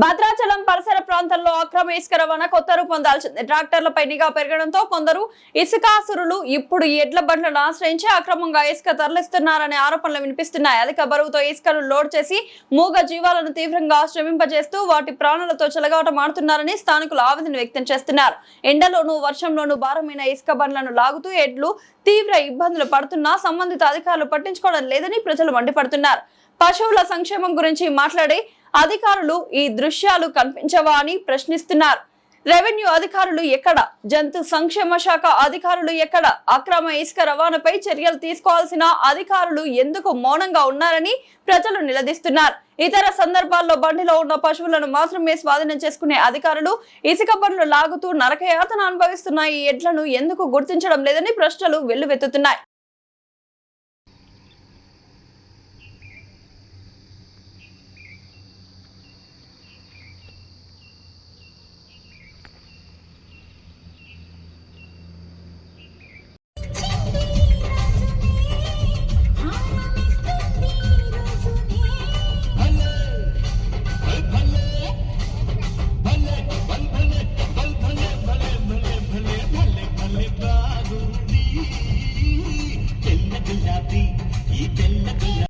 భద్రాచలం పరిసర ప్రాంతాల్లో అక్రమ ఇసుక రవాణా కొత్త రూపం దాల్చింది. ట్రాక్టర్లపై నిఘా పెరగడంతో కొందరు ఇసుకాసురులు ఇప్పుడు ఎడ్ల బండ్లను ఆశ్రయించి అక్రమంగా ఇసుక తరలిస్తున్నారనే ఆరోపణలు వినిపిస్తున్నాయి. అధిక బరువుతో ఇసుకను లోడ్ చేసి మూగ జీవాలను తీవ్రంగా శ్రమింపజేస్తూ వాటి ప్రాణాలతో చెలగాటమాడుతున్నారని స్థానికులు ఆవేదన వ్యక్తం చేస్తున్నారు. ఎండలోనూ వర్షంలోనూ భారమైన ఇసుక బండ్లను లాగుతూ ఎడ్లు తీవ్ర ఇబ్బందులు పడుతున్నా సంబంధిత అధికారులు పట్టించుకోవడం లేదని ప్రజలు మండిపడుతున్నారు. పశువుల సంక్షేమం గురించి మాట్లాడే అధికారులు ఈ దృశ్యాలు కనిపించవా అని ప్రశ్నిస్తున్నారు. రెవెన్యూ అధికారులు ఎక్కడ, జంతు సంక్షేమ శాఖ అధికారులు ఎక్కడ, అక్రమ ఇసుక రవాణాపై చర్యలు తీసుకోవాల్సిన అధికారులు ఎందుకు మౌనంగా ఉన్నారని ప్రజలు నిలదీస్తున్నారు. ఇతర సందర్భాల్లో బండిలో ఉన్న పశువులను మాత్రమే స్వాధీనం చేసుకునే అధికారులు ఇసుక బండ్లు లాగుతూ నరకయాతన అనుభవిస్తున్న ఈ ఎడ్లను ఎందుకు గుర్తించడం లేదని ప్రశ్నలు వెల్లువెత్తుతున్నాయి.